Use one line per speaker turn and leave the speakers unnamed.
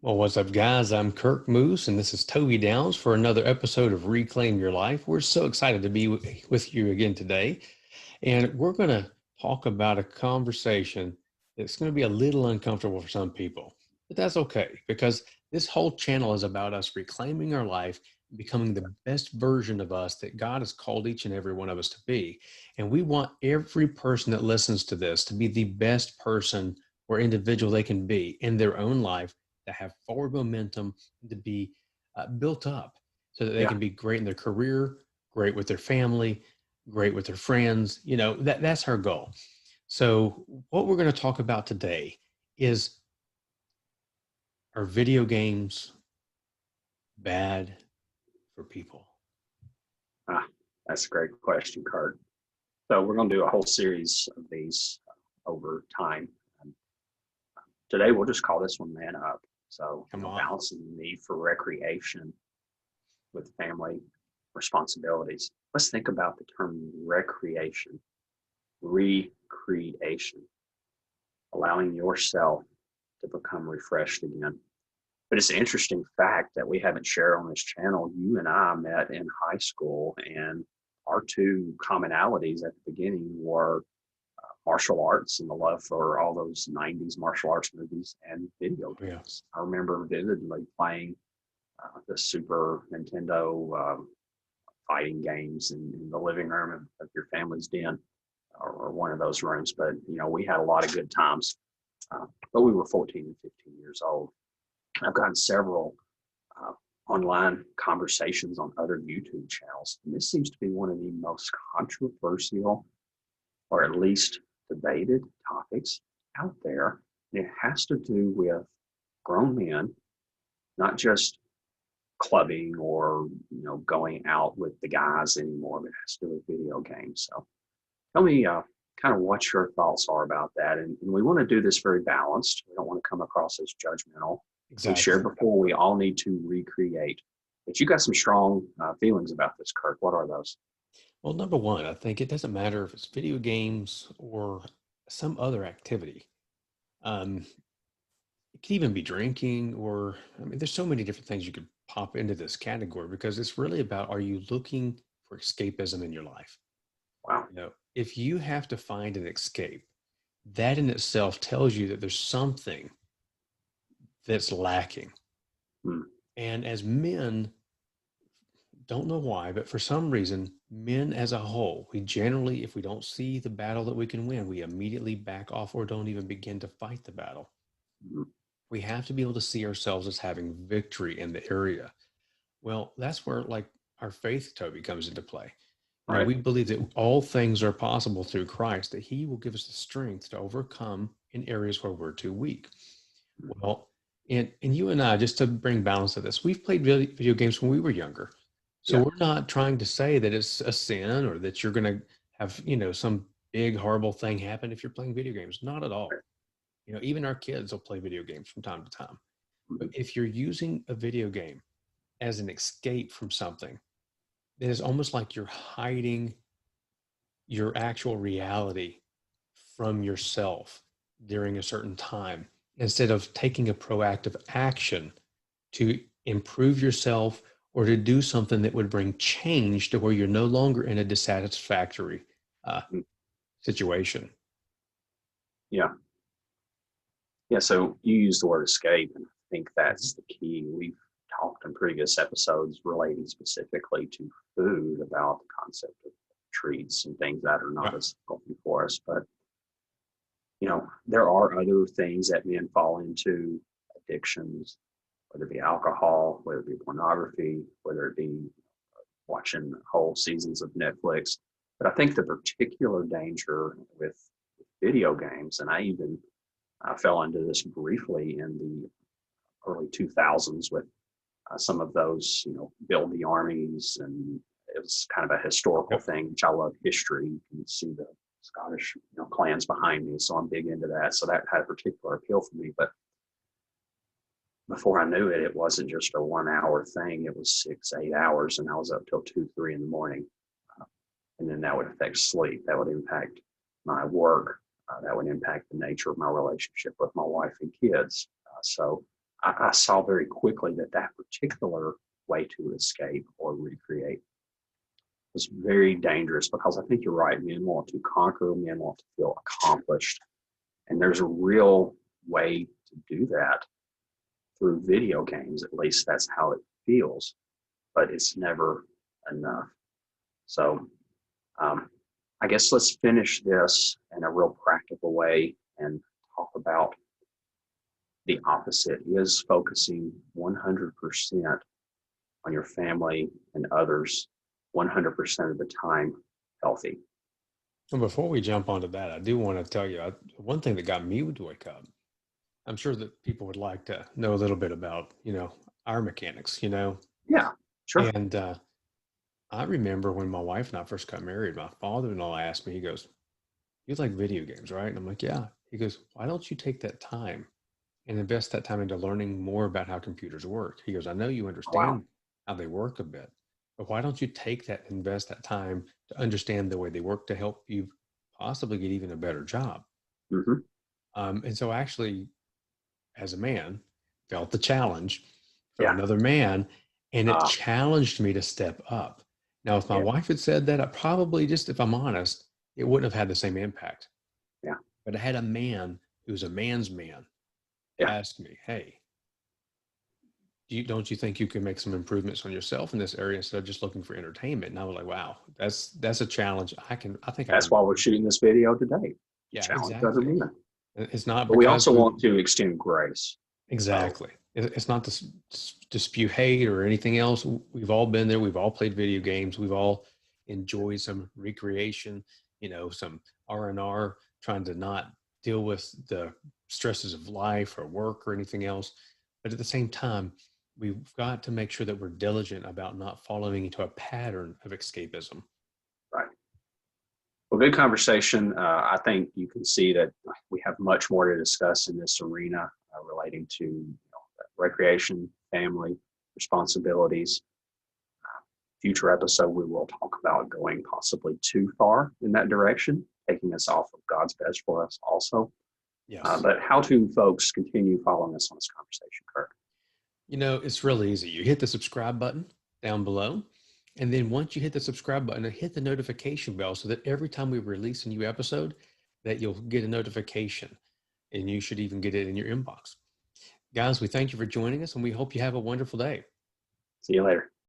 Well, what's up, guys? I'm Kirk Moose, and this is Toby Downs for another episode of Reclaim Your Life. We're so excited to be with you again today, and we're going to talk about a conversation that's going to be a little uncomfortable for some people, but that's okay because this whole channel is about us reclaiming our life, becoming the best version of us that God has called each and every one of us to be. And we want every person that listens to this to be the best person or individual they can be in their own life, to have forward momentum, to be built up so that they
Yeah.
can be great in their career, great with their family, great with their friends. That's our goal. So what we're going to talk about today is, are video games bad for people?
Ah, that's a great question, Kurt. So we're going to do a whole series of these over time. And today we'll just call this one Man Up. So,
Come on.
balancing the need for recreation with family responsibilities. Let's think about the term recreation, recreation, allowing yourself to become refreshed again. But it's an interesting fact that we haven't shared on this channel. You and I met in high school, and our two commonalities at the beginning were martial arts and the love for all those 90s martial arts movies and video
Yeah.
games. I remember vividly playing the Super Nintendo fighting games in the living room of your family's den, or one of those rooms. But, we had a lot of good times. But we were 14 and 15 years old. I've gotten several uh, online conversations on other YouTube channels. And this seems to be one of the most controversial, or at least debated topics out there. And it has to do with grown men, not just clubbing or going out with the guys anymore, but it has to do with video games. So tell me kind of what your thoughts are about that. And we want to do this very balanced. We don't want to come across as judgmental. We
Exactly.
shared before, we all need to recreate. But you got some strong feelings about this, Kirk. What are those?
Well, number one, I think it doesn't matter if it's video games or some other activity. Um, it could even be drinking, or I mean, there's so many different things you could pop into this category because it's really about, are you looking for escapism in your life?
Wow.
If you have to find an escape, that in itself tells you that there's something that's lacking.
Hmm.
And as men, don't know why, but for some reason, men as a whole, we generally, if we don't see the battle that we can win, we immediately back off or don't even begin to fight the battle.
Hmm.
We have to be able to see ourselves as having victory in the area. Well, that's where like our faith, Toby, comes into play.
Right.
We believe that all things are possible through Christ, that he will give us the strength to overcome in areas where we're too weak. Well, and you and I, just to bring balance to this, we've played video games when we were younger. So
Yeah.
we're not trying to say that it's a sin or that you're going to have, some big horrible thing happen if you're playing video games. Not at all. Even our kids will play video games from time to time. But
Mhm.
if you're using a video game as an escape from something, it is almost like you're hiding your actual reality from yourself during a certain time instead of taking a proactive action to improve yourself or to do something that would bring change to where you're no longer in a dissatisfactory uh,
Mm.
situation.
Yeah. Yeah. So you use the word escape, and I think
Mhm.
that's the key. We've talked in previous episodes relating specifically to food about the concept of treats and things that are not
Yeah.
as healthy for us. But there are other things that men fall into, addictions, whether it be alcohol, whether it be pornography, whether it be watching whole seasons of Netflix. But I think the particular danger with video games, and I even fell into this briefly in the early 2000s with some of those, build the armies, and it was kind of a historical
Yep.
thing, which I love history. You can see the Scottish, clans behind me, so I'm big into that. So that had a particular appeal for me. But before I knew it, it wasn't just a 1 hour thing. It was 6, 8 hours, and I was up till 2, 3 in the morning. Uh, and then that would affect sleep. That would impact my work. That would impact the nature of my relationship with my wife and kids. So I saw very quickly that that particular way to escape or recreate was very dangerous, because I think you're right. Men want to conquer, men want to feel accomplished. And there's a real way to do that through video games. At least that's how it feels, but it's never enough. So I guess let's finish this in a real practical way and talk about the opposite. Is focusing 100% on your family and others 100% of the time healthy?
And before we jump onto that, I do want to tell you one thing that got me to wake up. I'm sure that people would like to know a little bit about, our mechanics,
Yeah, sure.
and I remember when my wife and I first got married, my father-in-law asked me, he goes, "You like video games, right?" And I'm like, "Yeah." He goes, "Why don't you take that time and invest that time into learning more about how computers work?" He goes, "I know you
Wow.
understand how they work a bit, but why don't you take that, invest that time to understand the way they work to help you possibly get even a better job?"
Hmm.
And so actually, as a man, felt the challenge from
Yeah.
another man, and it
Uh,
challenged me to step up. Now, if my
yeah.
wife had said that, I probably, just if I'm honest, it wouldn't have had the same impact.
Yeah.
But I had a man who's a man's man
Yeah.
ask me, "Hey, don't you think you can make some improvements on yourself in this area instead of just looking for entertainment?" And I was like, "Wow, that's a challenge. I think I
That's
can."
why we're shooting this video today. To
Yeah,
challenge other
exactly.
men.
It's not
But we
because
also
we
want to extend grace. So,
exactly. It's not to spew hate or anything else. We've all been there. We've all played video games. We've all enjoyed some recreation, some R&R, trying to not deal with the stresses of life or work or anything else. But at the same time, we've got to make sure that we're diligent about not following into a pattern of escapism.
right. Well, good conversation. I think you can see that we have much more to discuss in this arena relating to recreation, family, responsibilities. Future episode, we will talk about going possibly too far in that direction, taking us off of God's best for us also.
Yes.
But how do folks continue following us on this conversation, Kirk?
It's really easy. You hit the subscribe button down below. And then once you hit the subscribe button, hit the notification bell so that every time we release a new episode, that you'll get a notification, and you should even get it in your inbox. Guys, we thank you for joining us, and we hope you have a wonderful day.
See you later.